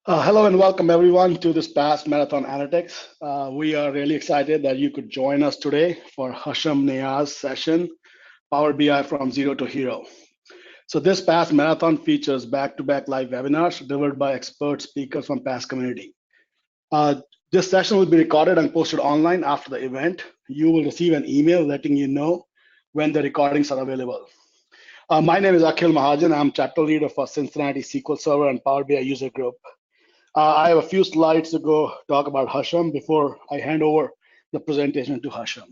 Hello and welcome everyone to this past Marathon Analytics. We are really excited that you could join us today for Hasham Niaz session, Power BI from Zero to Hero. So this past marathon features back-to-back live webinars delivered by expert speakers from past community. This session will be recorded and posted online after the event. You will receive an email letting you know when the recordings are available. My name is Akhil Mahajan. I'm chapter leader for Cincinnati SQL Server and Power BI user group. I have a few slides to go talk about Hasham before I hand over the presentation to Hasham.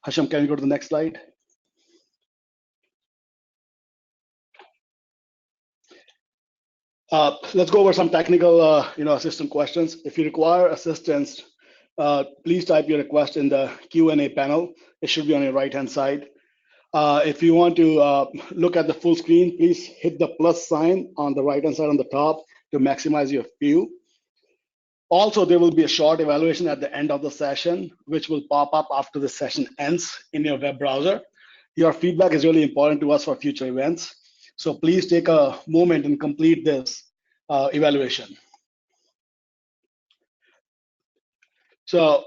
Hasham, can you go to the next slide? Let's go over some technical assistant questions. If you require assistance, please type your request in the Q&A panel. It should be on your right-hand side. If you want to look at the full screen, please hit the plus sign on the right-hand side on the top to maximize your view. Also, there will be a short evaluation at the end of the session, which will pop up after the session ends in your web browser. Your feedback is really important to us for future events. So please take a moment and complete this evaluation. So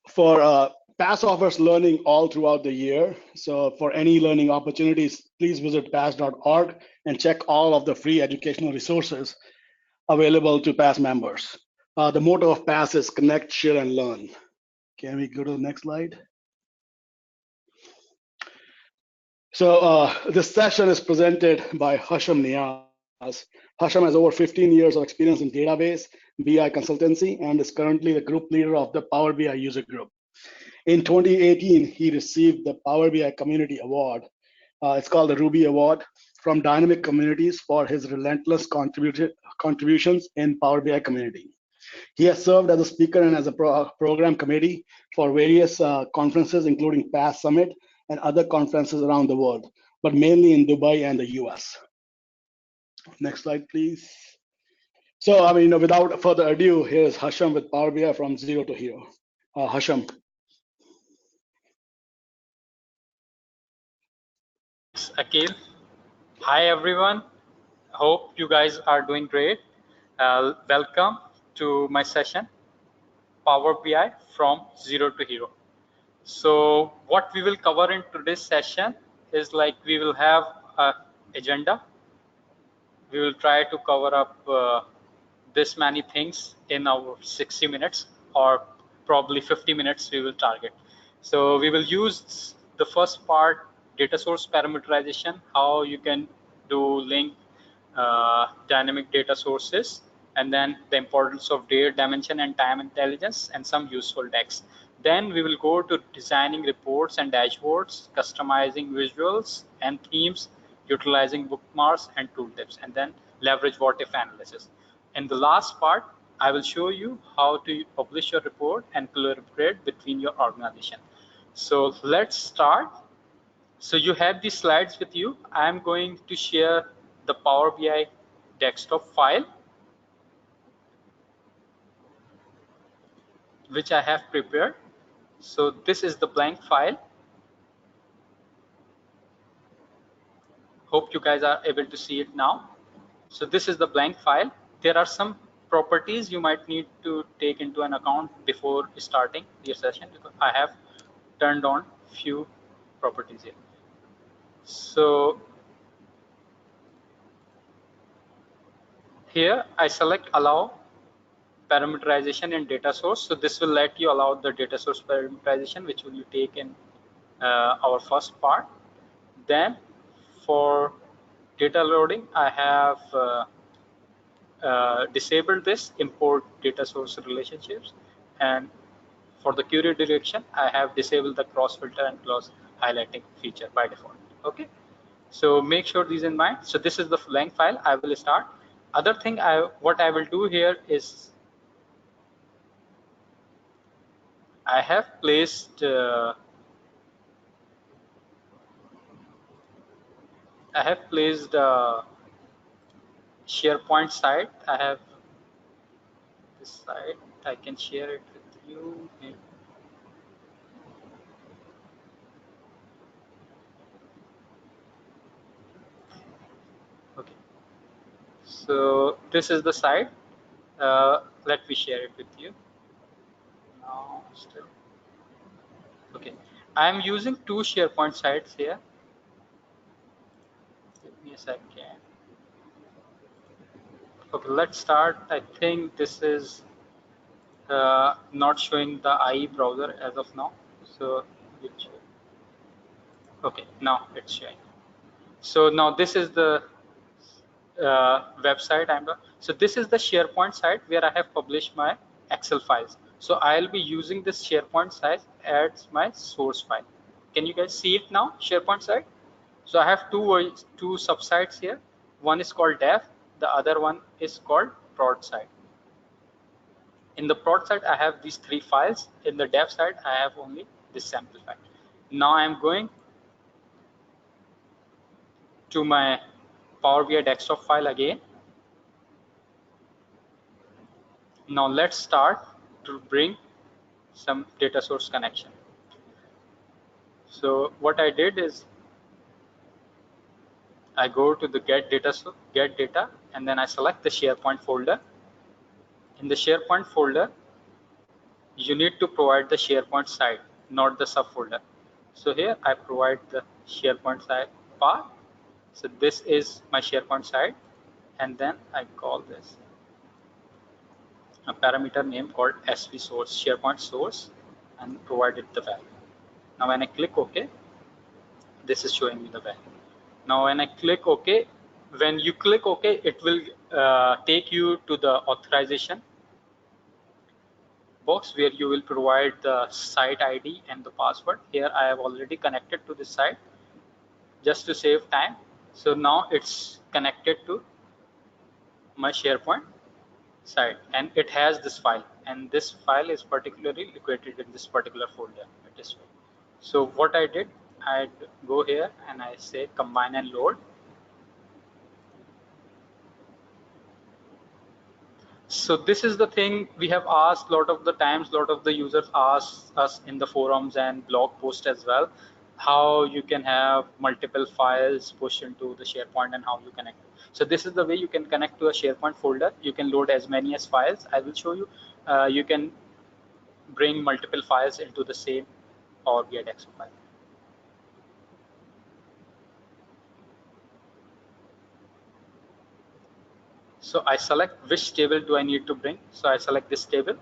for PASS offers learning all throughout the year. So for any learning opportunities, please visit pass.org and check all of the free educational resources available to PASS members. The motto of PASS is connect, share, and learn. Can we go to the next slide? So this session is presented by Hasham Niaz. Hasham has over 15 years of experience in database, BI consultancy, and is currently the group leader of the Power BI user group. In 2018, he received the Power BI Community Award. It's called the Ruby Award from Dynamic Communities for his relentless contributions in Power BI community. He has served as a speaker and as a program committee for various conferences, including PASS Summit and other conferences around the world, but mainly in Dubai and the US. Next slide, please. So, without further ado, here's Hasham with Power BI from Zero to Hero. Hasham. Thanks, Akhil. Hi, everyone. Hope you guys are doing great. Welcome to my session, Power BI from Zero to Hero. So what we will cover in today's session is like we will have an agenda. We will try to cover up this many things in our 60 minutes or probably 50 minutes we will target. So we will use the first part, data source parameterization, how you can do link dynamic data sources, and then the importance of date dimension and time intelligence and some useful text. Then we will go to designing reports and dashboards, customizing visuals and themes, utilizing bookmarks and tooltips, and then leverage Whatif Analysis. In the last part, I will show you how to publish your report and collaborate between your organization. So let's start. So you have these slides with you. I'm going to share the Power BI desktop file, which I have prepared. So this is the blank file. Hope you guys are able to see it now. So this is the blank file. There are some properties you might need to take into an account before starting your session, because I have turned on few properties here. So here I select allow parameterization in data source. So this will let you allow the data source parameterization, which will you take in our first part. Then for data loading, I have disabled this import data source relationships, and for the query direction, I have disabled the cross filter and cross highlighting feature by default. Okay, so make sure these in mind. So this is the blank file. I will start. Other thing, what I will do here is I have placed SharePoint site. I have this site. I can share it with you. Okay. So this is the site. Let me share it with you. Now, still. Okay, I am using two SharePoint sites here. Give me a second. Okay, let's start. I think this is not showing the IE browser as of now. So, okay, now it's showing. So now this is the website so this is the SharePoint site where I have published my Excel files. So I'll be using this SharePoint site as my source file. Can you guys see it now, SharePoint site? So I have two subsites here. One is called dev, the other one is called prod site. In the prod site I have these three files. In the dev site I have only this sample file. Now I'm going to my Power BI desktop file again. Now let's start to bring some data source connection. So what I did is I go to the get data, and then I select the SharePoint folder. In the SharePoint folder, you need to provide the SharePoint site, not the subfolder. So here I provide the SharePoint site path. So this is my SharePoint site, and then I call this a parameter name called SV source, SharePoint source, and provided the value. Now when I click OK, this is showing me the value. Now when I click OK, when you click OK, it will take you to the authorization box where you will provide the site ID and the password. Here I have already connected to this site just to save time. So now it's connected to my SharePoint site, and it has this file, and this file is particularly located in this particular folder. It is so what I did, I'd go here and I say combine and load. So this is the thing we have asked a lot of the times. A lot of the users ask us in the forums and blog posts as well, how you can have multiple files pushed into the SharePoint and how you connect. So this is the way you can connect to a SharePoint folder. You can load as many as files. I will show you. You can bring multiple files into the same Power BI desktop file. So I select which table do I need to bring. So I select this table,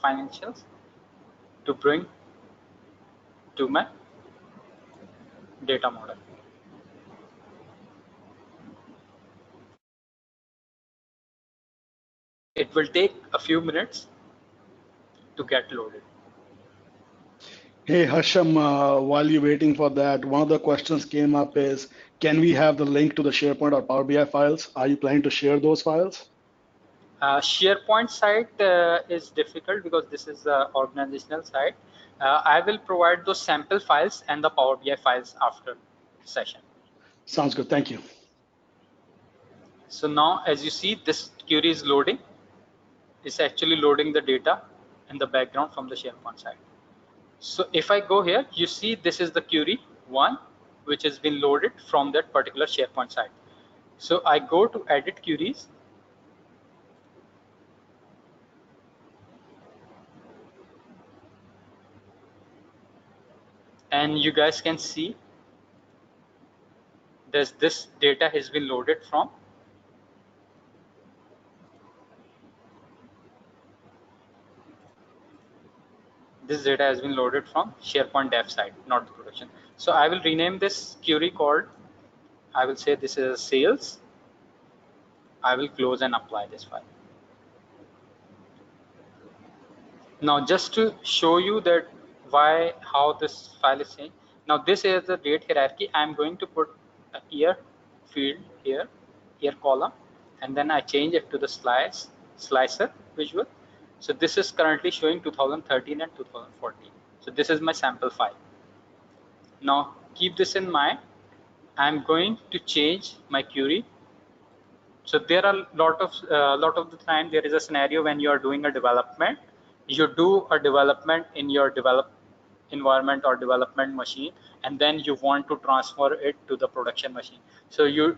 financials, to bring to my data model. It will take a few minutes to get loaded. Hey Hasham, while you're waiting for that, one of the questions came up is, can we have the link to the SharePoint or Power BI files? Are you planning to share those files? SharePoint site is difficult because this is the organizational site. I will provide those sample files and the Power BI files after the session. Sounds good, thank you. So now as you see, this query is loading. It's actually loading the data in the background from the SharePoint site. So if I go here, you see this is the query one, which has been loaded from that particular SharePoint site. So I go to edit queries. And you guys can see this data has been loaded from SharePoint dev site, not the production. So I will rename this query called, I will say this is sales. I will close and apply this file. Now just to show you that how this file is changed. Now this is the date hierarchy. I'm going to put a year field here, year column, and then I change it to the slicer visual. So this is currently showing 2013 and 2014. So this is my sample file. Now keep this in mind. I'm going to change my query. So there are lot of the time there is a scenario when you are doing a development. You do a development in your environment or development machine, and then you want to transfer it to the production machine. So you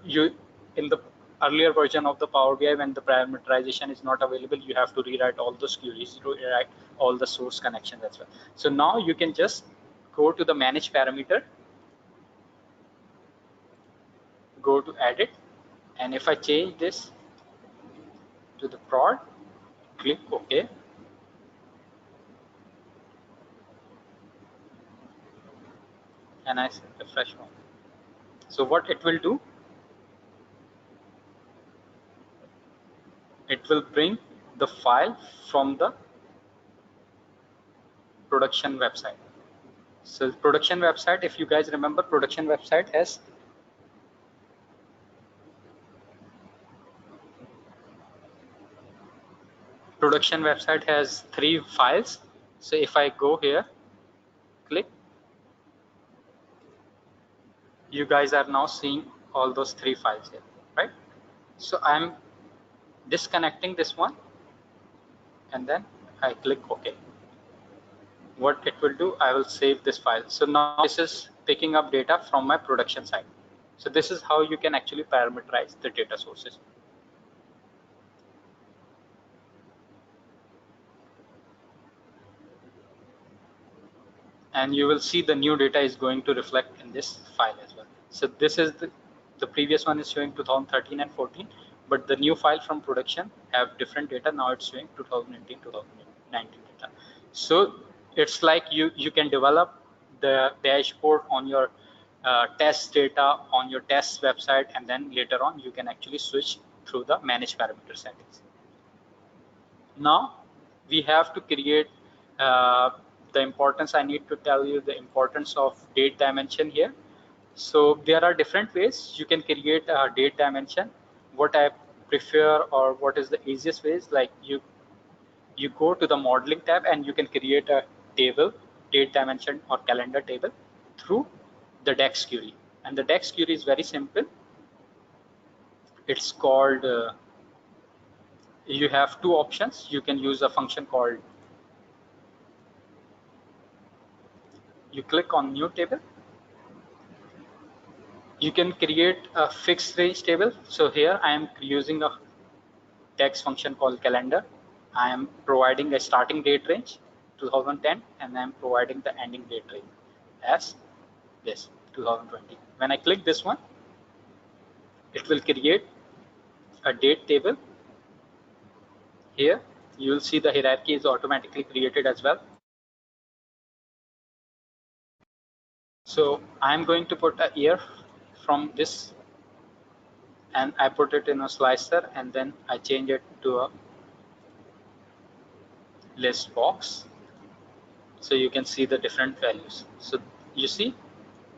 in the earlier version of the Power BI, when the parameterization is not available, you have to rewrite all those queries, rewrite all the source connections as well. So now you can just go to the manage parameter, go to edit, and if I change this to the prod, click OK, and I refresh one. So what it will do, it will bring the file from the production website. So production website, if you guys remember, production website has three files. So if I go here, click, you guys are now seeing all those three files here, right? So I'm disconnecting this one, and then I click OK. What it will do, I will save this file. So now this is picking up data from my production site. So this is how you can actually parameterize the data sources. And you will see the new data is going to reflect in this file as well. So this is the previous one is showing 2013 and 14, but the new file from production have different data. Now it's showing 2018, 2019 data. So it's like you can develop the dashboard on your test data on your test website, and then later on you can actually switch through the manage parameter settings. Now we have to create the importance. I need to tell you the importance of date dimension here. So there are different ways you can create a date dimension. What I prefer, or what is the easiest way, is like you go to the modeling tab and you can create a table, date dimension or calendar table, through the DAX query. And the DAX query is very simple. It's called you have two options. You can use a function called, you click on new table, you can create a fixed range table. So here I am using a text function called calendar. I am providing a starting date range 2010, and I am providing the ending date range as this 2020. When I click this one, it will create a date table. Here you will see the hierarchy is automatically created as well. So I am going to put a year from this, and I put it in a slicer, and then I change it to a list box, so you can see the different values. So you see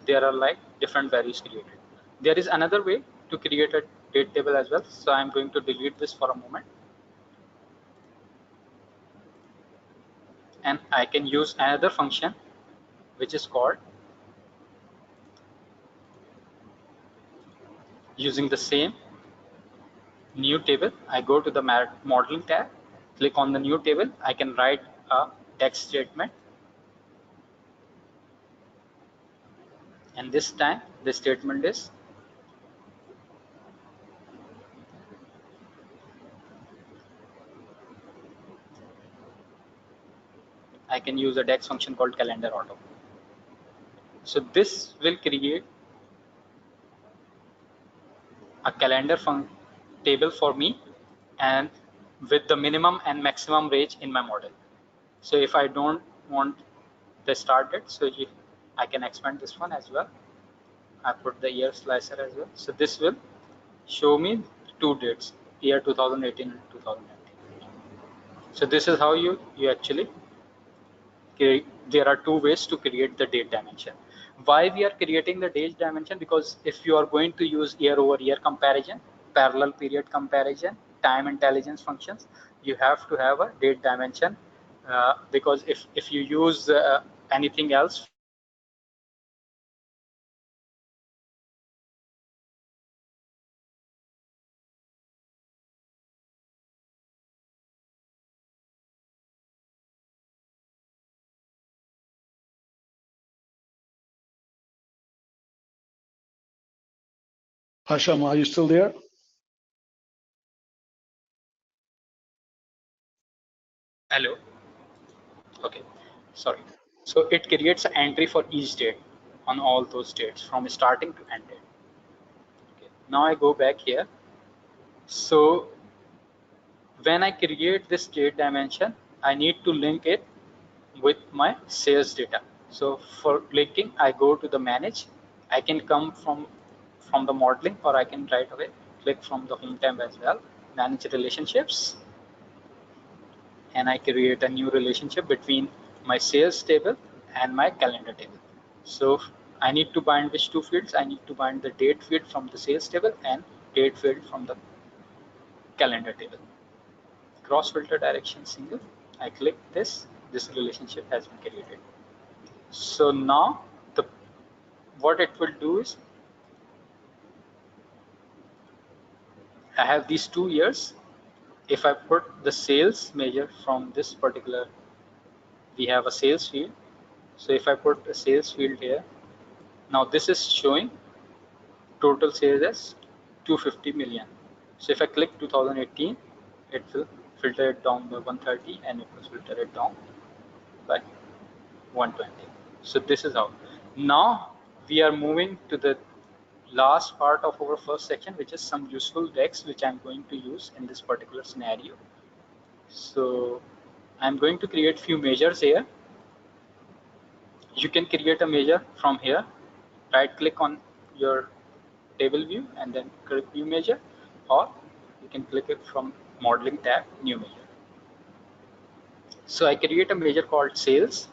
there are like different values created. There is another way to create a date table as well. So I'm going to delete this for a moment, and I can use another function which is called, using the same new table, I go to the modeling tab, click on the new table, I can write a text statement, and this time the statement is I can use a DAX function called calendar auto. So this will create a calendar table for me, and with the minimum and maximum range in my model. So if I don't want the start date, so I can expand this one as well. I put the year slicer as well. So this will show me two dates, year 2018 and 2019. So this is how you actually create. There are two ways to create the date dimension. Why we are creating the date dimension? Because if you are going to use year over year comparison, parallel period comparison, time intelligence functions, you have to have a date dimension, because if you use anything else, Hasham, are you still there? Hello. Okay, sorry. So it creates an entry for each date on all those dates from starting to end date. Okay. Now I go back here. So when I create this date dimension, I need to link it with my sales data. So for linking, I go to the manage. I can come from the modeling, or I can right away click from the home tab as well. Manage relationships, and I create a new relationship between my sales table and my calendar table. So I need to bind which two fields? I need to bind the date field from the sales table and date field from the calendar table. Cross filter direction single. I click this. This relationship has been created. So now what it will do is I have these 2 years. If I put the sales measure from this particular, we have a sales field. So if I put a sales field here, now this is showing total sales as 250 million. So if I click 2018, it will filter it down by 130, and it will filter it down by 120. So this is how. Now we are moving to the last part of our first section, which is some useful decks which I'm going to use in this particular scenario. So I'm going to create few measures here. You can create a measure from here. Right click on your table view and then click new measure, or you can click it from modeling tab, new measure. So I create a measure called sales.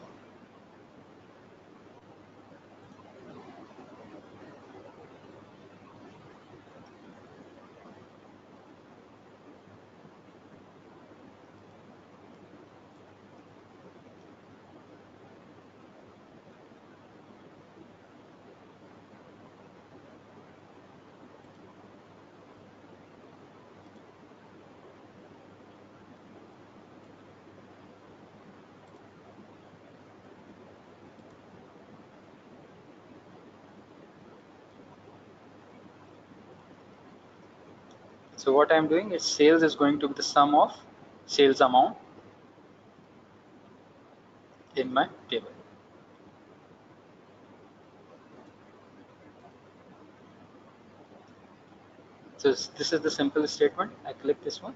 So what I'm doing is sales is going to be the sum of sales amount in my table. So this is the simple statement. I click this one.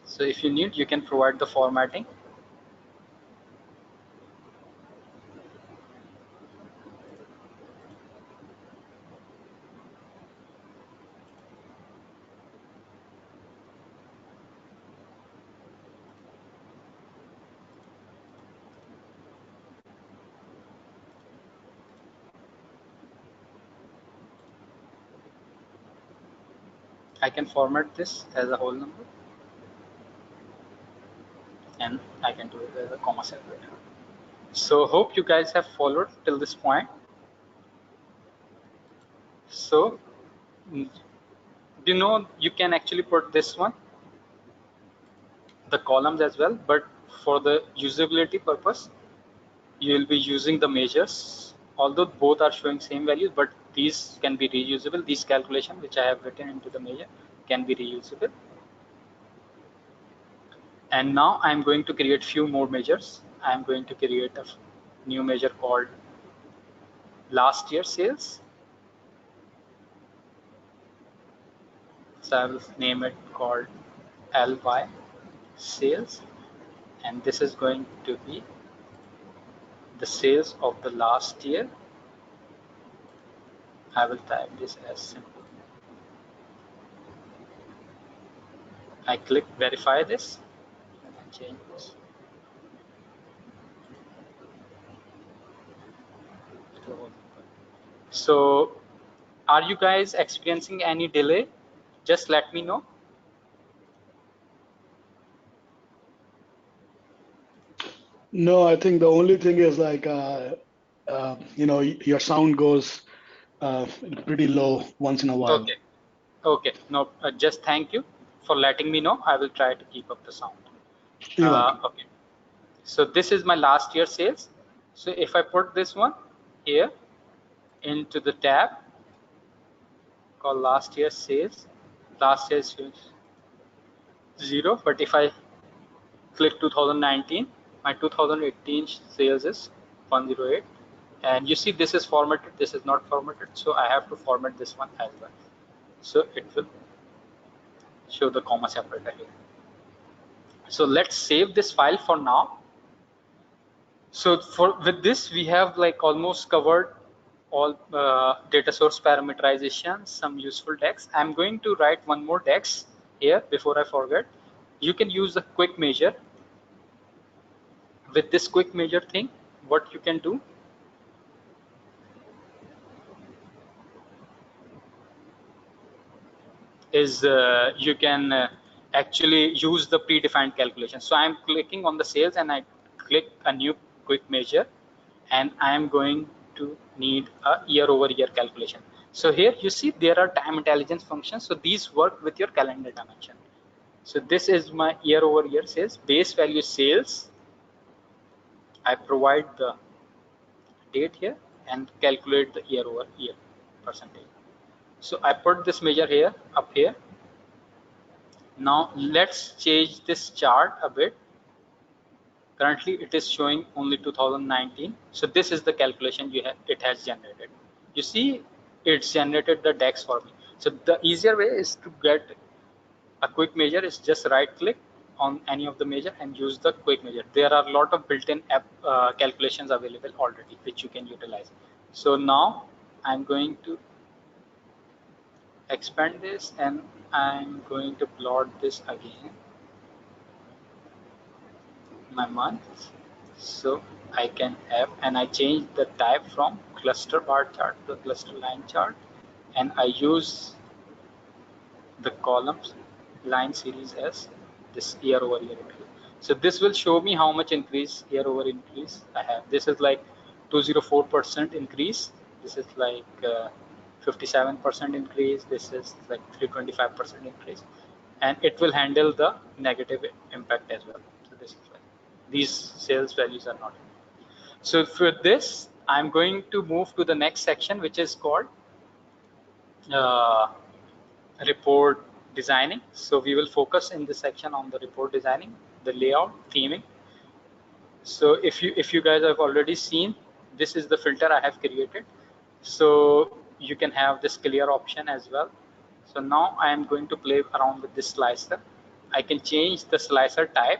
So if you need, you can provide the formatting. I can format this as a whole number, and I can do it as a comma separator. So hope you guys have followed till this point. So you know you can actually put this one, the columns as well, but for the usability purpose, you will be using the measures. Although both are showing same values, but these can be reusable. These calculation which I have written into the measure can be reusable. And now I'm going to create few more measures. I'm going to create a new measure called last year sales. So I will name it called LY sales, and this is going to be the sales of the last year. I will type this as simple. I click verify this and change this. So are you guys experiencing any delay? Just let me know. No, I think the only thing is like, your sound goes pretty low once in a while. Okay. Okay. No, just thank you for letting me know. I will try to keep up the sound. You're welcome. Okay. So this is my last year sales. So if I put this one here into the tab called last year's sales. Last year's sales 0, but if I click 2019, my 2018 sales is 108. And you see this is formatted, this is not formatted, so I have to format this one as well. So it will show the comma separator here. So let's save this file for now. So with this we have like almost covered all data source parameterization, some useful text. I'm going to write one more text here before I forget. You can use the quick measure. With this quick measure thing, what you can do is you can actually use the predefined calculation. So I'm clicking on the sales and I click a new quick measure, and I am going to need a year-over-year calculation. So here you see there are time intelligence functions. So these work with your calendar dimension. So this is my year-over-year sales. Base value sales. I provide the date here and calculate the year-over-year percentage. So I put this measure here, up here. Now let's change this chart a bit. Currently it is showing only 2019. So this is the calculation it has generated. You see it's generated the DAX for me. So the easier way is to get a quick measure is just right click on any of the measure and use the quick measure. There are a lot of built-in app calculations available already which you can utilize. So now I'm going to expand this and I'm going to plot this again, my months. So I can have, and I change the type from cluster bar chart to cluster line chart, and I use the columns line series as this year over year increase. So this will show me how much increase year over increase I have. This is like 204% increase. This is like 57% increase. This is like 325% increase, and it will handle the negative impact as well. So this is like these sales values are not. So for this, I'm going to move to the next section, which is called report designing. So we will focus in this section on the report designing, the layout, theming. So if you guys have already seen, this is the filter I have created. So you can have this clear option as well. So now I am going to play around with this slicer. I can change the slicer type.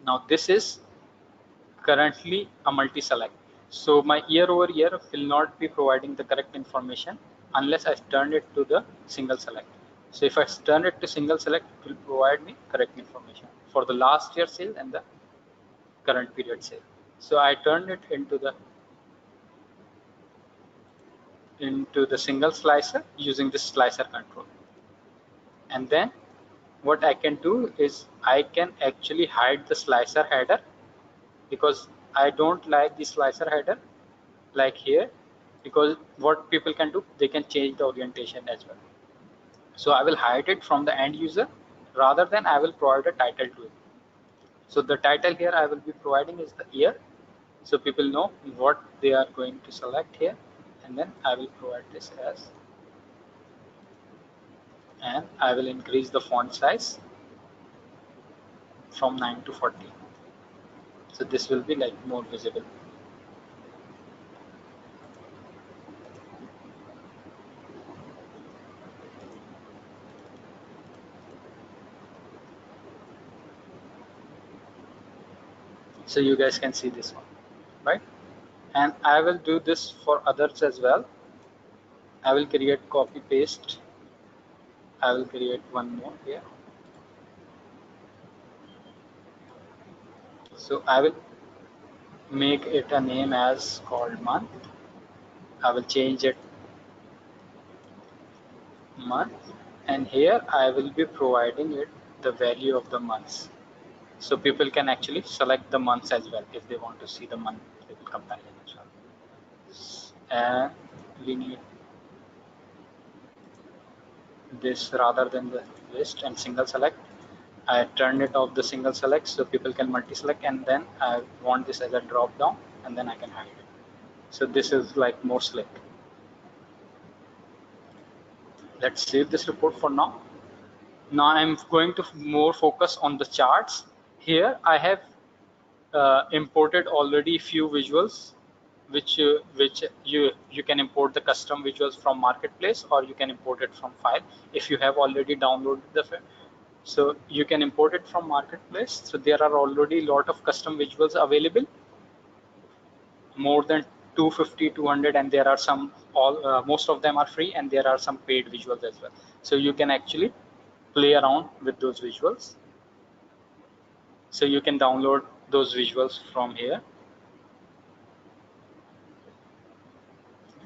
Now this is currently a multi-select. So my year over year will not be providing the correct information unless I turn it to the single select. So if I turn it to single select, it will provide me correct information for the last year sale and the current period sale. So I turned it into the single slicer using this slicer control. And then what I can do is I can actually hide the slicer header, because I don't like the slicer header like here, because what people can do, they can change the orientation as well. So I will hide it from the end user rather than I will provide a title to it. So the title here I will be providing is the year, so people know what they are going to select here, and then I will provide this as, and I will increase the font size from 9 to 40. So this will be like more visible. So you guys can see this one, right? And I will do this for others as well. I will create copy paste. I will create one more here. So I will make it a name as called month. I will change it month, and here I will be providing it the value of the months. So people can actually select the months as well if they want to see the month comparison as well. And we need this rather than the list and single select. I turned it off the single select so people can multi-select, and then I want this as a drop down, and then I can hide it. So this is like more slick. Let's save this report for now. Now I'm going to more focus on the charts. Here I have imported already few visuals, which you can import the custom visuals from marketplace, or you can import it from file if you have already downloaded the file. So you can import it from marketplace. So there are already a lot of custom visuals available, more than 250, 200, and there are some, most of them are free, and there are some paid visuals as well. So you can actually play around with those visuals. So you can download those visuals from here.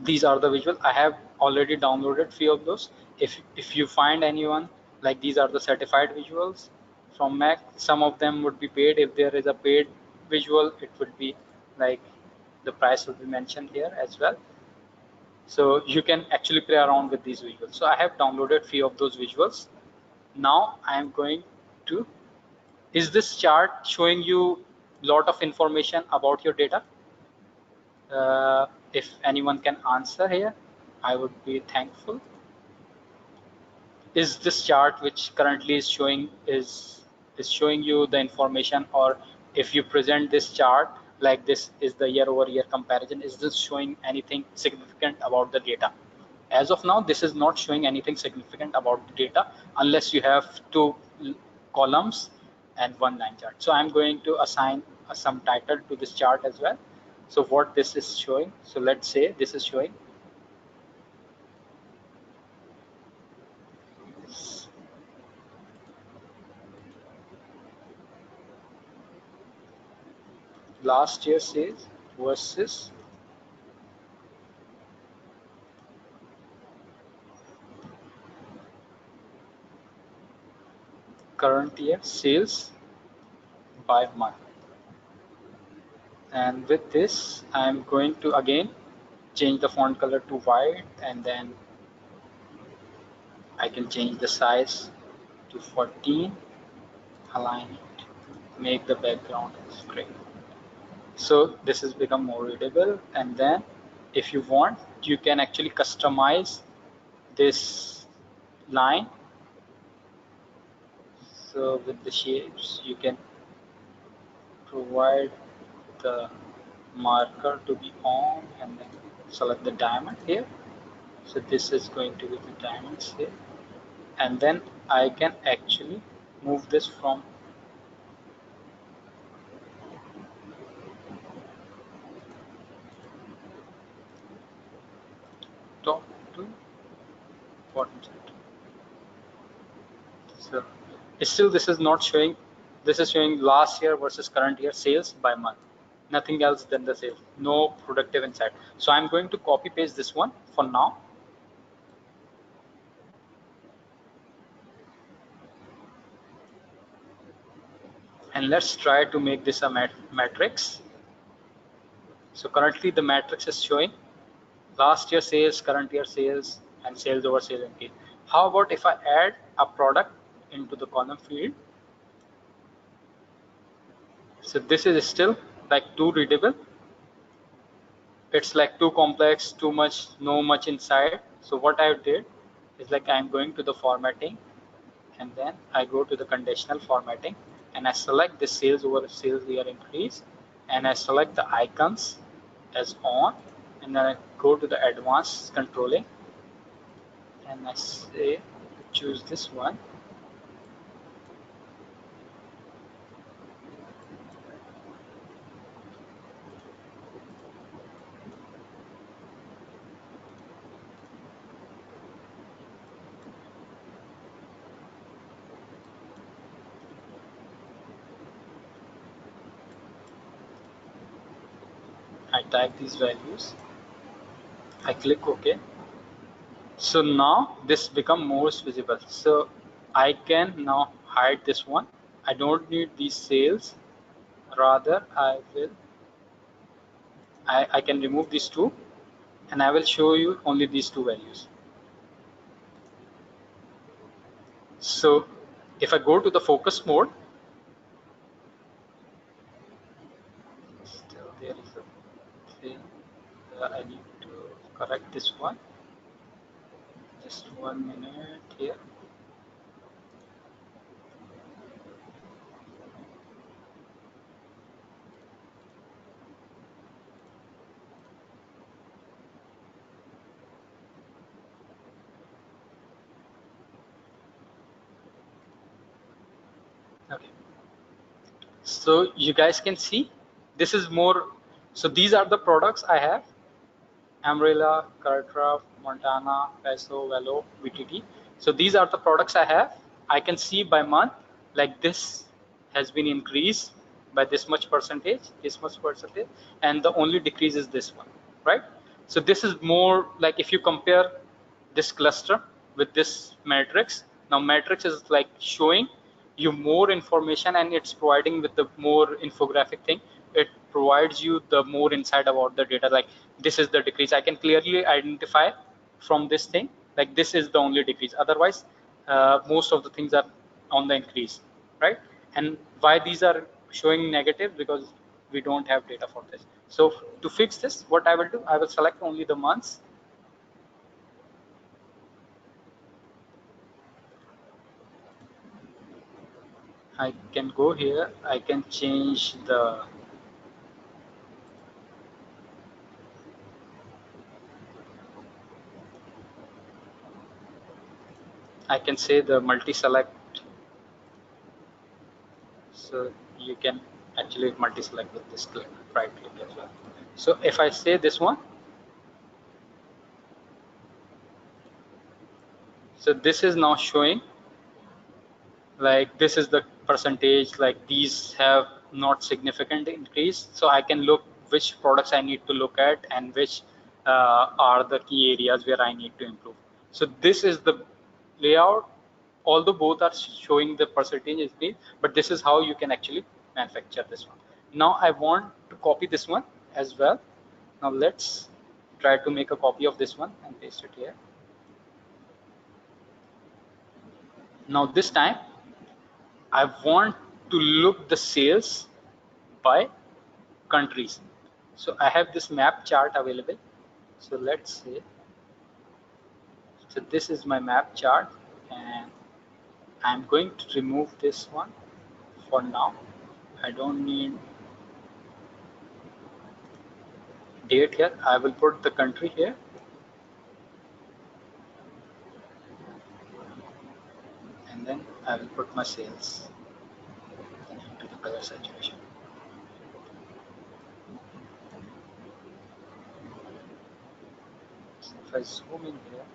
These are the visuals. I have already downloaded few of those. If you find anyone, like these are the certified visuals from Mac. Some of them would be paid. If there is a paid visual, it would be like the price will be mentioned here as well. So you can actually play around with these visuals. So I have downloaded few of those visuals. Now I am going to, is this chart showing you lot of information about your data? If anyone can answer here, I would be thankful. Is this chart which currently is showing is showing you the information, or if you present this chart like this is the year-over-year comparison, is this showing anything significant about the data? As of now, this is not showing anything significant about the data unless you have two columns and one line chart. So I'm going to assign some title to this chart as well. So what this is showing, so let's say this is showing last year sales versus current year sales by month. And with this, I'm going to again change the font color to white, and then I can change the size to 14, align it, make the background gray. So this has become more readable. And then if you want, you can actually customize this line. So with the shapes, you can provide the marker to be on, and then select the diamond here. So this is going to be the diamonds here, and then I can actually move this from top to bottom side. So still this is not showing, this is showing last year versus current year sales by month, nothing else than the sales, no productive insight. So I'm going to copy paste this one for now. And let's try to make this a matrix. So currently the matrix is showing last year sales, current year sales, and sales over sales increase. How about if I add a product into the column field? So this is still like too readable. It's like too complex, too much, no much inside. So what I did is like I'm going to the formatting, and then I go to the conditional formatting, and I select the sales over sales year increase, and I select the icons as on, and then I go to the advanced controlling, and I say choose this one. I type these values, I click OK. So now this become more visible. So I can now hide this one. I don't need these sales. Rather, I can remove these two, and I will show you only these two values. So if I go to the focus mode, still there is a thing I need to correct this one. Just 1 minute here. Okay, so you guys can see this is more. So these are the products I have: Umbrella, Cartraf, Montana, Peso, Velo, VTT. So these are the products I have. I can see by month, like this has been increased by this much percentage, and the only decrease is this one, right? So this is more like if you compare this cluster with this matrix. Now matrix is like showing you more information, and it's providing with the more infographic thing. It provides you the more insight about the data, like this is the decrease. I can clearly identify from this thing, like this is the only decrease. Otherwise most of the things are on the increase, right? And why these are showing negative? Because we don't have data for this. So to fix this, what I will do, I will select only the months. I can go here, I can change the, I can say the multi-select. So you can actually multi-select with this click, right click as well. So if I say this one, so this is now showing like this is the percentage, like these have not significant increase. So I can look which products I need to look at and which are the key areas where I need to improve. So this is the layout, although both are showing the percentage increase, but this is how you can actually manufacture this one. Now I want to copy this one as well. Now let's try to make a copy of this one and paste it here. Now this time I want to look the sales by countries. So I have this map chart available. So let's say, so this is my map chart, and I'm going to remove this one for now. I don't need date here. I will put the country here. And then I will put my sales into the color saturation. So if I zoom in here,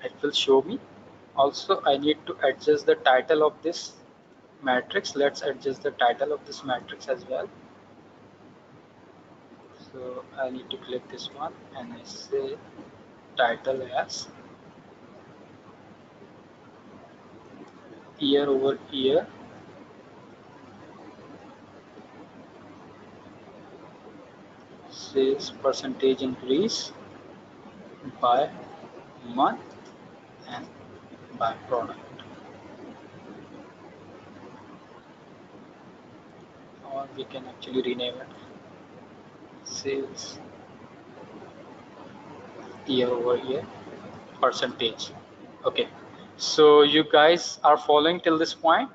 it will show me. Also, I need to adjust the title of this matrix. Let's adjust the title of this matrix as well. So I need to click this one and I say title as year over year sales percentage increase by month and by product, or we can actually rename it sales year over year percentage. Okay, so you guys are following till this point?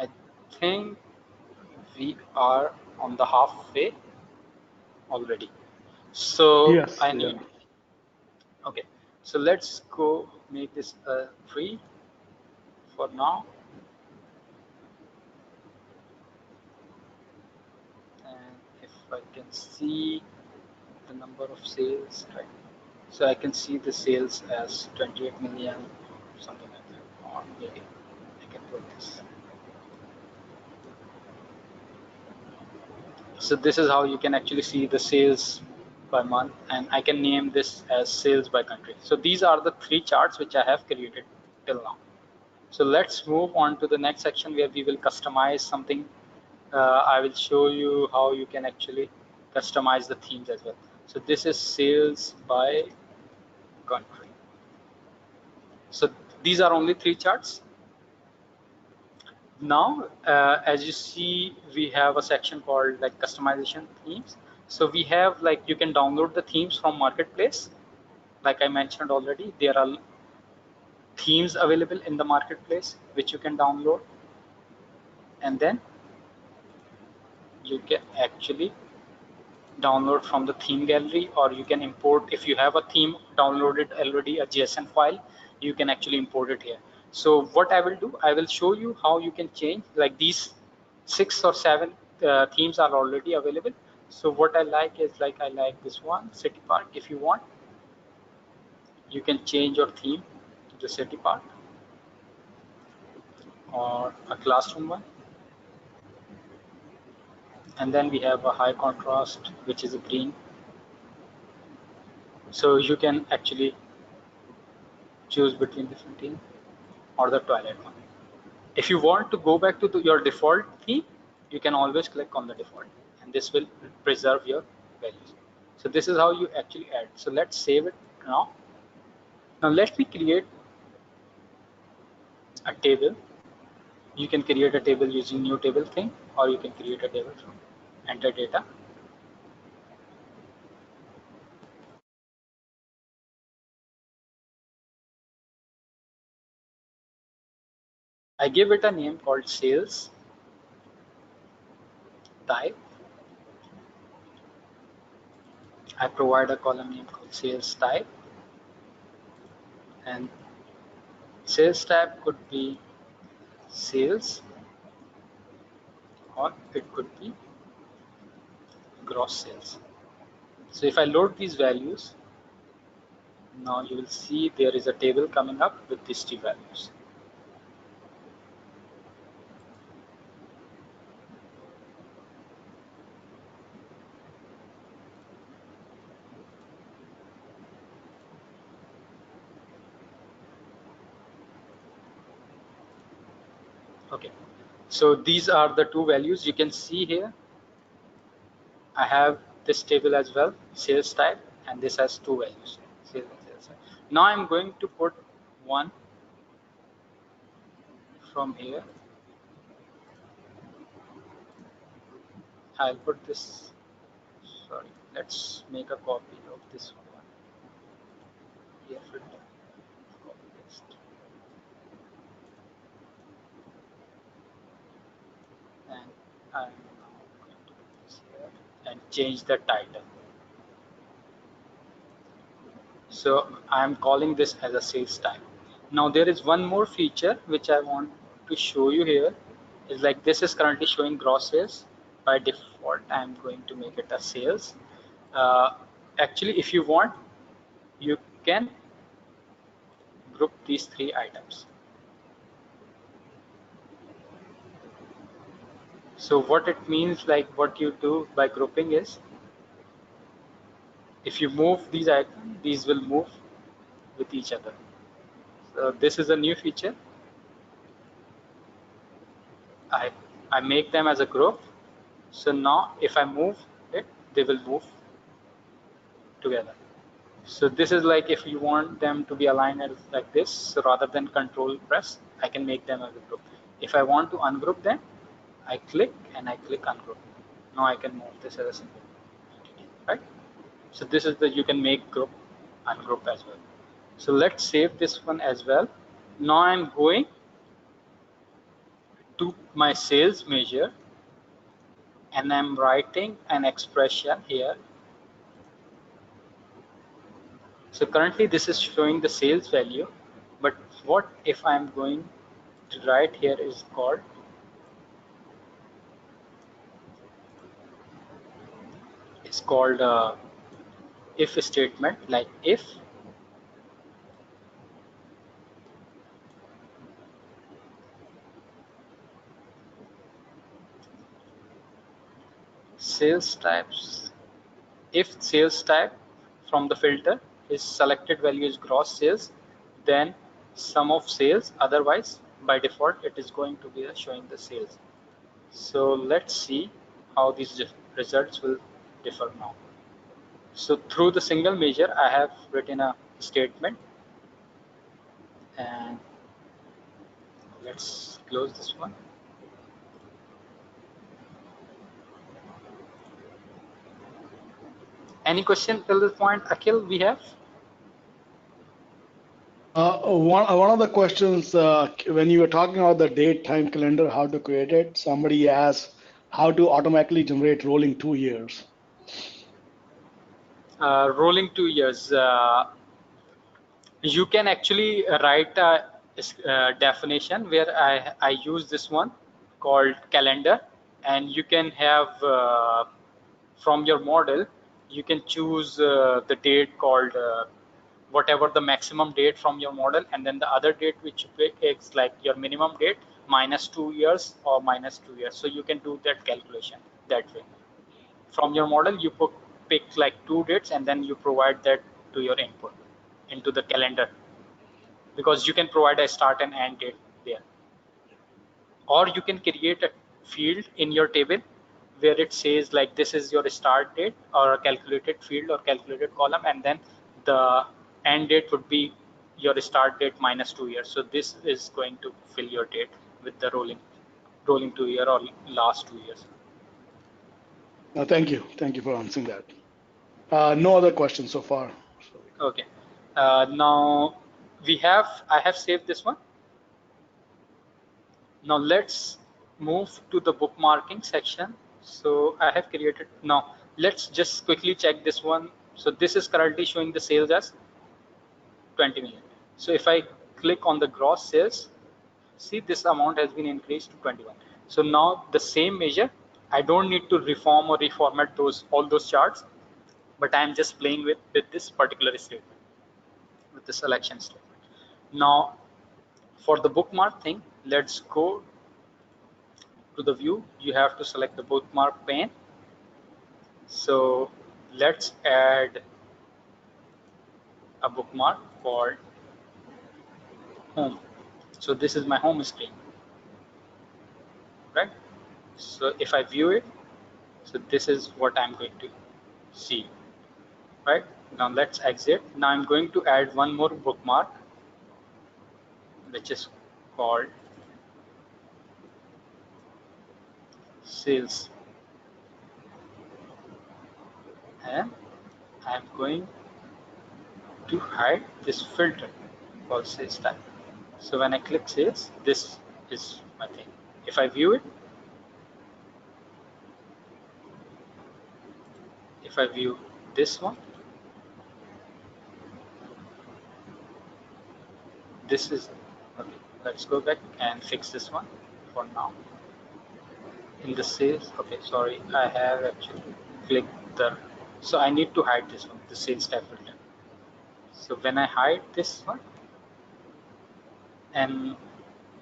I think we are on the halfway already. So Yes, I yeah. need, okay, so let's go make this free for now. And if I can see the number of sales, right? So I can see the sales as 28 million, something like that, or maybe I can put this. So this is how you can actually see the sales by month, and I can name this as sales by country. So these are the three charts which I have created till now. So let's move on to the next section where we will customize something. I will show you how you can actually customize the themes as well. So this is sales by country. So these are only three charts. Now, as you see, we have a section called like customization themes. So we have, like, you can download the themes from marketplace. Like I mentioned already, there are themes available in the marketplace which you can download, and then you can actually download from the theme gallery, or you can import. If you have a theme downloaded already, a JSON file, you can actually import it here. So what I will do, I will show you how you can change, like these 6 or 7 themes are already available. So what I like is, like, I like this one, City Park. If you want, you can change your theme to the City Park or a classroom one. And then we have a high contrast, which is a green. So you can actually choose between different theme or the toilet one. If you want to go back to your default theme, you can always click on the default, and this will preserve your values. So this is how you actually add. So let's save it now. Now let me create a table. You can create a table using new table thing, or you can create a table from enter data. I give it a name called sales type. I provide a column name called sales type, and sales type could be sales, or it could be gross sales. So if I load these values, now you will see there is a table coming up with these 3 values. Okay, so these are the 2 values you can see here. I have this table as well, sales type, and this has 2 values, sales and sales type. Now I'm going to put one from here. I'll put this, sorry, let's make a copy of this one here, filter, copy paste, and I'm now going to put this here and change the title. So I'm calling this as a sales type. Now there is one more feature which I want to show you here. Is like, this is currently showing gross sales. By default, I'm going to make it a sales. Actually, if you want, you can group these 3 items. So what it means, like what you do by grouping is, if you move these items, these will move with each other. So this is a new feature. I make them as a group. So now if I move it, they will move together. So this is like, if you want them to be aligned as like this, so rather than control press, I can make them as a group. If I want to ungroup them, I click and I click ungroup. Now I can move this as a single entity, right? So this is the, you can make group, ungroup as well. So let's save this one as well. Now I'm going to my sales measure, and I'm writing an expression here. So currently this is showing the sales value, but what if I'm going to write here is called, if statement, like if sales types, if sales type from the filter is selected value is gross sales, then sum of sales, otherwise by default it is going to be showing the sales. So let's see how these results will differ now. So through the single measure, I have written a statement, and let's close this one. Any question till this point, Akhil, we have? One of the questions when you were talking about the date time calendar, how to create it, somebody asked how to automatically generate rolling 2 years. Rolling 2 years. You can actually write a definition where I use this one called calendar, and you can have from your model, you can choose the date called whatever the maximum date from your model, and then the other date which you pick is like your minimum date minus 2 years or minus 2 years. So you can do that calculation that way. From your model, you pick like two dates, and then you provide that to your input into the calendar, because you can provide a start and end date there. Or you can create a field in your table where it says like this is your start date, or a calculated field or calculated column, and then the end date would be your start date minus 2 years. So this is going to fill your date with the rolling 2 year or last 2 years. Thank you. Thank you for answering that. No other questions so far. Okay. Now I have saved this one. Now let's move to the bookmarking section. So I have created, now let's just quickly check this one. So this is currently showing the sales as 20 million. So if I click on the gross sales, see this amount has been increased to 21. So now the same measure, I don't need to reform or reformat all those charts, but I'm just playing with this particular statement, with the selection statement. Now for the bookmark thing, let's go to the view. You have to select the bookmark pane. So let's add a bookmark called home. So this is my home screen, right? So if I view it, so this is what I'm going to see, right? Now let's exit. Now I'm going to add one more bookmark, which is called sales, and I'm going to hide this filter called sales type. So when I click sales, this is my thing. If I view it, if I view this one, this is okay. Let's go back and fix this one for now. In the sales, okay, sorry, I have actually clicked the, so I need to hide this one, the sales type filter. So when I hide this one, and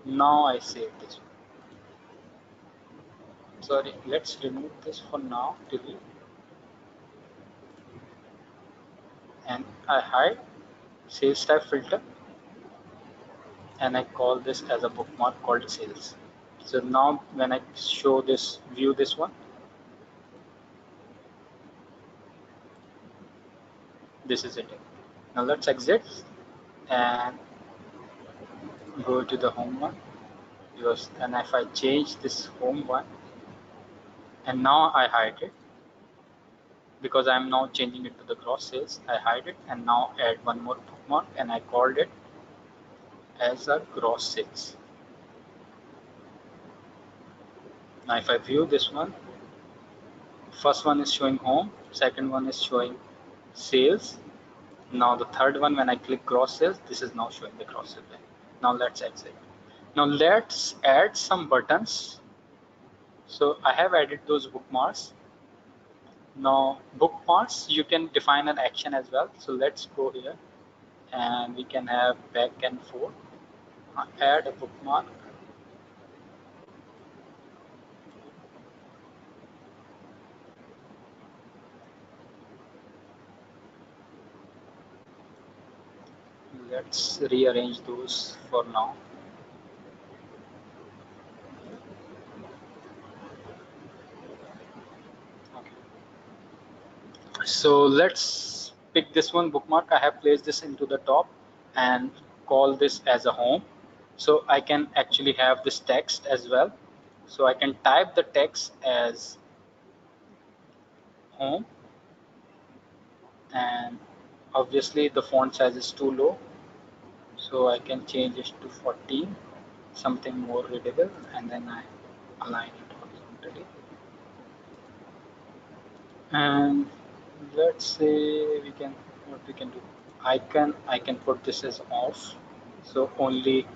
now I save this one. Sorry, let's remove this for now, delete, and I hide sales type filter, and I call this as a bookmark called sales. So now when I show this, view this one, this is it. Now let's exit and go to the home one, because, and if I change this home one, and now I hide it, because I'm now changing it to the gross sales, I hide it and now add one more bookmark, and I called it as a gross sales. Now if I view this one, first one is showing home, second one is showing sales. Now the third one, when I click gross sales, this is now showing the gross sales. Now let's exit. Now let's add some buttons. So I have added those bookmarks. Now bookmarks, you can define an action as well. So let's go here and we can have back and forth. Add a bookmark. Let's rearrange those for now. Okay. So let's pick this one bookmark. I have placed this into the top and call this as a home. So I can actually have this text as well. So I can type the text as home, and obviously the font size is too low, so I can change it to 14, something more readable, and then I align it horizontally. And let's say what we can do, I can put this as off, so only,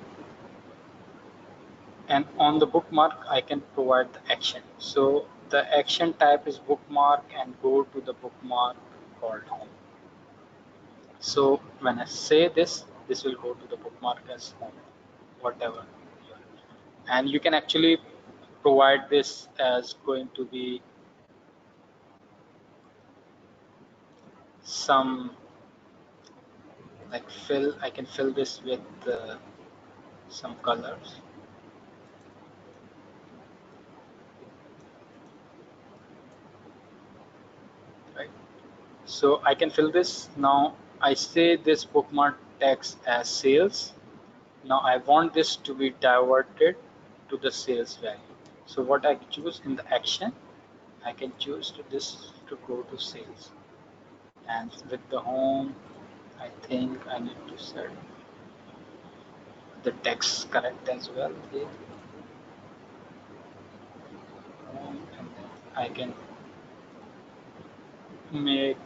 and on the bookmark I can provide the action. So the action type is bookmark and go to the bookmark called home. So when I say this will go to the bookmark as home, whatever. And you can actually provide this as going to be some like fill. I can fill this with some colors. Right. So I can fill this. Now I say this bookmark text as sales. Now I want this to be diverted to the sales value. So what I choose in the action, I can choose this to go to sales. And with the home, I think I need to set the text correct as well here. And then I can make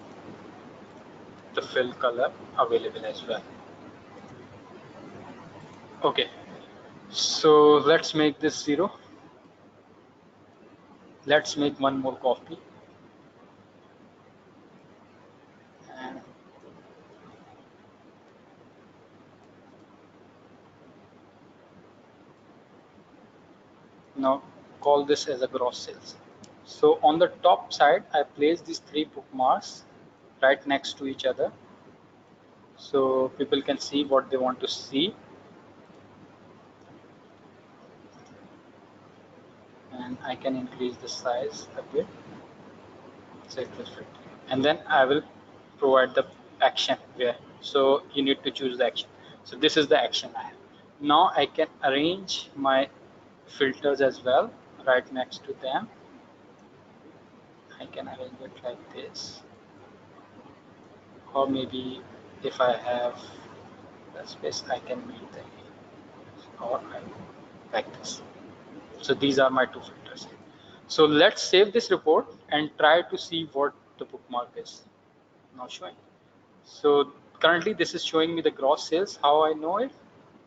the fill color available as well. Okay, so let's make this 0. Let's make one more copy. And now call this as a gross sales. So on the top side, I place these 3 bookmarks right next to each other, so people can see what they want to see. And I can increase the size a bit, so it will fit. And then I will provide the action where, so you need to choose the action. So this is the action I have. Now I can arrange my filters as well right next to them. I can arrange it like this, or maybe if I have the space, I can make the or like this. So these are my 2 filters. So let's save this report and try to see what the bookmark is now showing. So currently this is showing me the gross sales. How I know it?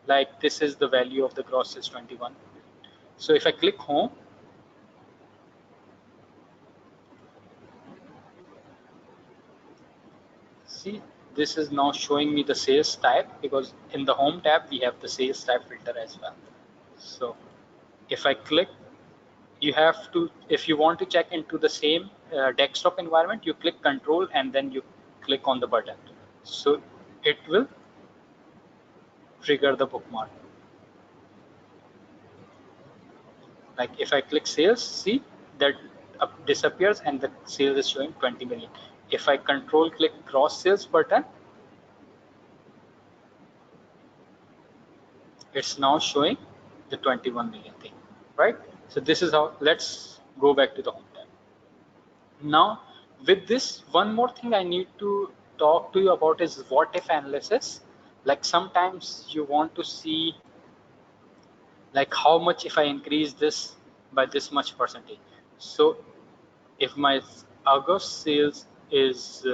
Like this is the value of the gross sales 21. So if I click home, see, this is now showing me the sales type, because in the home tab we have the sales type filter as well. So if I click, you have to, if you want to check into the same desktop environment, you click control and then you click on the button. So it will trigger the bookmark. Like if I click sales, see that disappears and the sales is showing 20 million. If I control click gross sales button, it's now showing the 21 million thing, right? So this is how, let's go back to the home tab. Now with this, one more thing I need to talk to you about is Whatif analysis. Like sometimes you want to see like how much if I increase this by this much percentage. So if my August sales is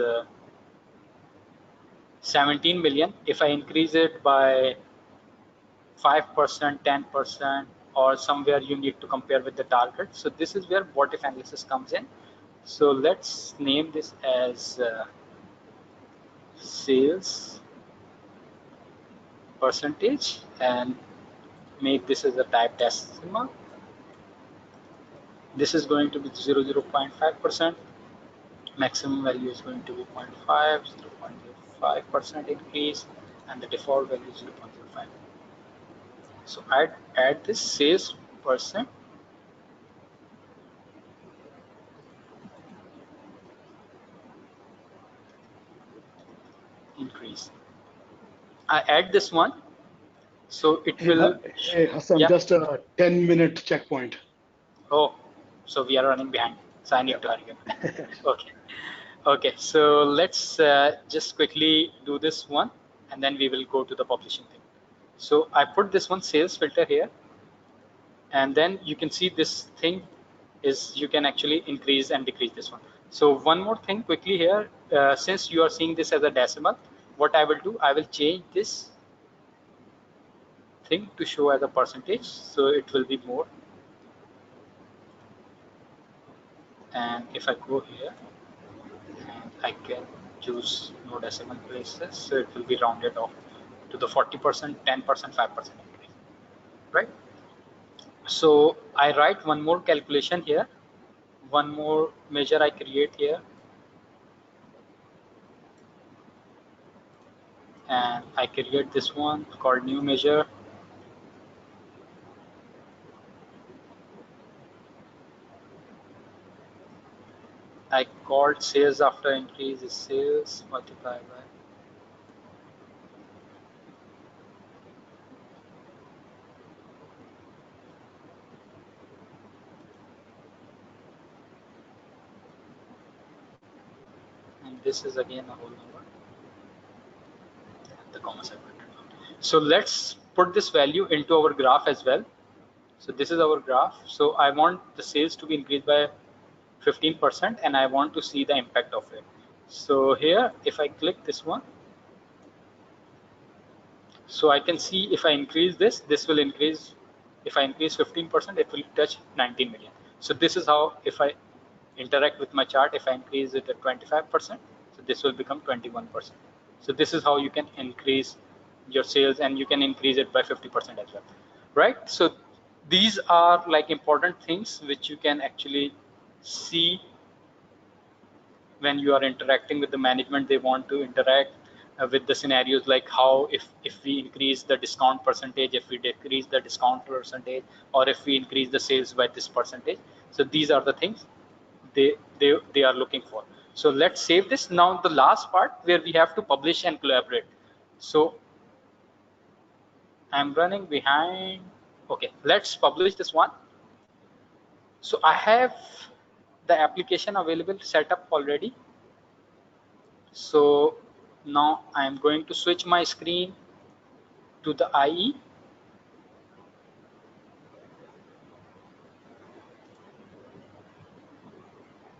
17 million, if I increase it by 5%, 10%, or somewhere you need to compare with the target. So this is where Whatif analysis comes in. So let's name this as sales percentage and make this as a type decimal. This is going to be 0.5%. Maximum value is going to be 0.5, 0.05% increase, and the default value is 0.05. So I'd add this sales percent increase. I add this one, so it will. Hey, Hasham, Yeah. just a 10-minute checkpoint. Oh, so we are running behind. So I need to hurry up. Okay. Okay, so let's just quickly do this one, and then we will go to the publishing thing. So I put this one sales filter here, and then you can see this thing is you can actually increase and decrease this one. So one more thing quickly here, since you are seeing this as a decimal, what I will do, I will change this thing to show as a percentage, so it will be more. And if I go here, and I can choose no decimal places, so it will be rounded off to the 40%, 10%, 5% increase, right? So I write one more calculation here, one more measure I create here, and I create this one called new measure. I called sales after increase is sales multiplied by and this is again a whole number, the comma separated. So let's put this value into our graph as well. So this is our graph. So I want the sales to be increased by 15%, and I want to see the impact of it. So here, if I click this one, so I can see if I increase this, this will increase. If I increase 15%, it will touch 19 million. So this is how, if I interact with my chart, if I increase it at 25%, so this will become 21%. So this is how you can increase your sales, and you can increase it by 50% as well, right? So these are like important things which you can actually see when you are interacting with the management. They want to interact with the scenarios like how if we increase the discount percentage, if we decrease the discount percentage, or if we increase the sales by this percentage. So these are the things they are looking for. So let's save this. Now the last part where we have to publish and collaborate. So I'm running behind. Okay, let's publish this one. So I have the application available set up already. So now I'm going to switch my screen to the IE.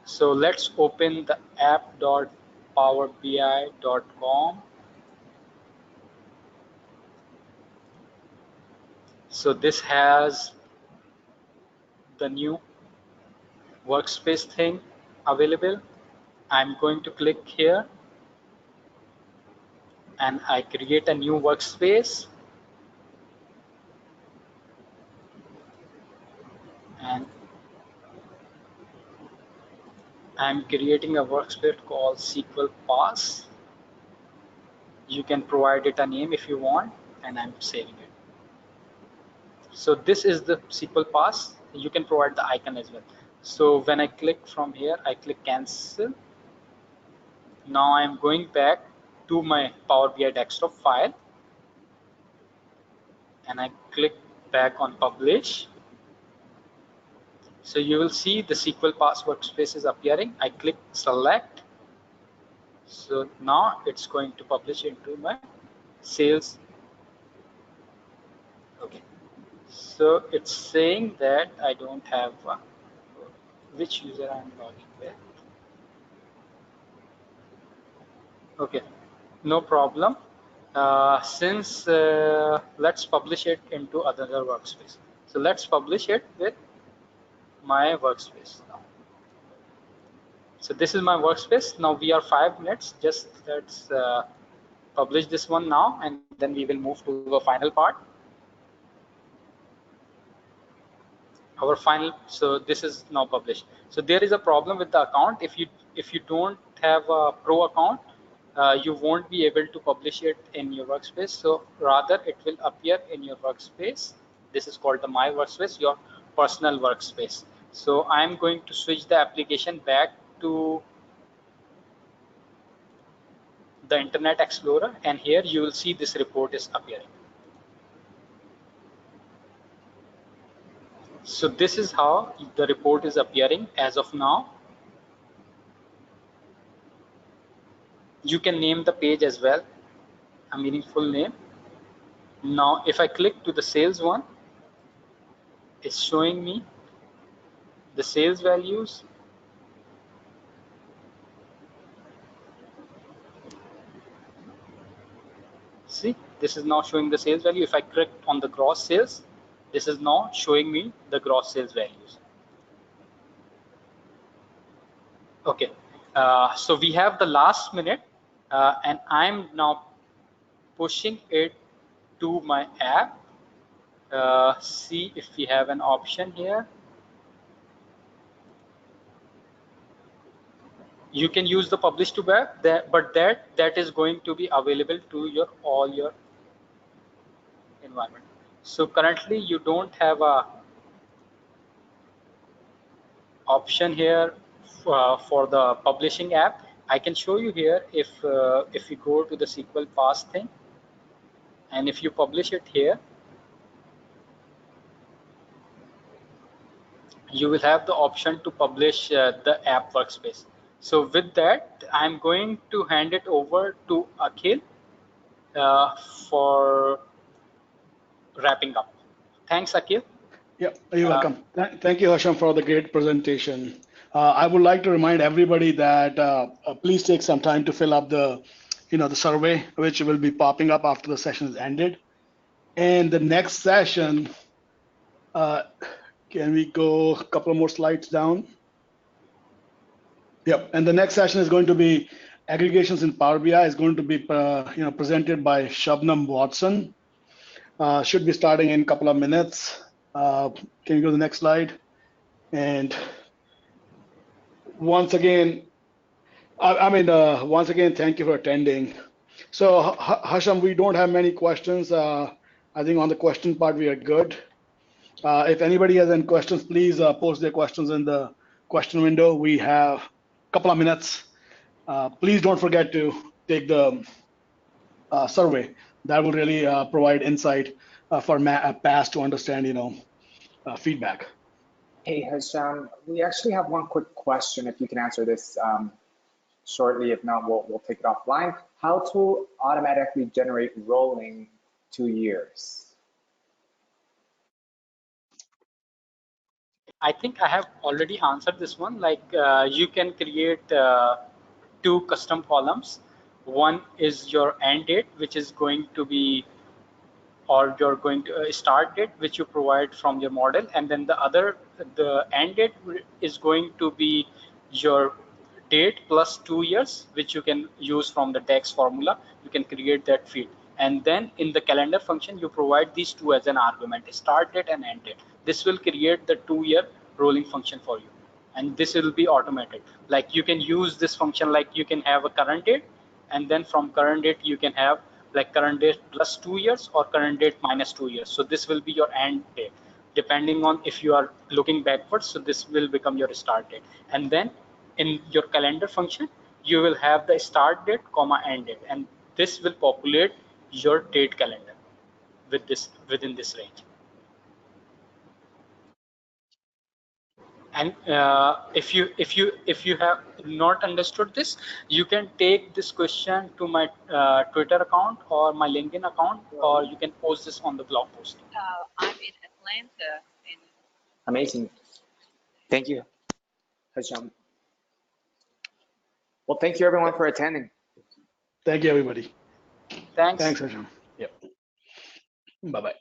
So let's open the app.powerbi.com. So this has the new workspace thing available. I'm going to click here and I create a new workspace, and I'm creating a workspace called SQL Pass. You can provide it a name if you want, and I'm saving it. So this is the SQL Pass. You can provide the icon as well. So when I click from here, I click cancel. Now I'm going back to my Power BI desktop file, and I click back on publish. So you will see the SQL Pass workspace is appearing. I click select. So now it's going to publish into my sales. Okay. So it's saying that I don't have which user I'm logging with. Okay, no problem. Since let's publish it into another workspace. So let's publish it with my workspace now. So this is my workspace. Now we are 5 minutes. Just let's publish this one now, and then we will move to the final part. Our final. So this is now published. So there is a problem with the account. If you don't have a pro account, you won't be able to publish it in your workspace. So rather it will appear in your workspace. This is called the my workspace, your personal workspace. So I'm going to switch the application back to the Internet Explorer, and here you will see this report is appearing. So this is how the report is appearing as of now. You can name the page as well, a meaningful name. Now, if I click to the sales one, it's showing me the sales values. See, this is now showing the sales value. If I click on the gross sales, this is now showing me the gross sales values. Okay, so we have the last minute, and I'm now pushing it to my app. See if we have an option here. You can use the publish to web, but that is going to be available to your all your environment. So currently you don't have a option here for the publishing app. I can show you here if you go to the SQL pass thing, and if you publish it here, you will have the option to publish the app workspace. So with that, I'm going to hand it over to Akhil for wrapping up. Thanks, Akhil. Yeah, you're welcome. Thank you, Hasham, for the great presentation. I would like to remind everybody that please take some time to fill up the survey, which will be popping up after the session is ended. And the next session, can we go a couple more slides down? Yep. And the next session is going to be aggregations in Power BI. Is going to be presented by Shabnam Watson. Should be starting in a couple of minutes. Can you go to the next slide? And once again, once again, thank you for attending. So Hasham, we don't have many questions. I think on the question part, we are good. If anybody has any questions, please post their questions in the question window. We have a couple of minutes. Please don't forget to take the survey. That will really provide insight for PAS to understand, feedback. Hey, Hasham, we actually have one quick question. If you can answer this shortly, if not, we'll take it offline. How to automatically generate rolling 2 years? I think I have already answered this one. Like you can create 2 custom columns. One is your end date, which is going to be, or you're going to start date, which you provide from your model, and then the end date is going to be your date plus 2 years, which you can use from the DAX formula. You can create that field, and then in the calendar function you provide these 2 as an argument, start date and end date. This will create the 2-year rolling function for you, and this will be automated. Like you can use this function, like you can have a current date, and then from current date you can have like current date plus 2 years or current date minus 2 years. So this will be your end date, depending on if you are looking backwards. So this will become your start date, and then in your calendar function you will have the start date comma end date, and this will populate your date calendar with this within this range. And if you have not understood this, you can take this question to my Twitter account or my LinkedIn account, or you can post this on the blog post. I'm in Atlanta. Amazing. Thank you, Hasham. Well, thank you everyone for attending. Thank you, everybody. Thanks. Thanks, Hasham. Yep. Bye-bye.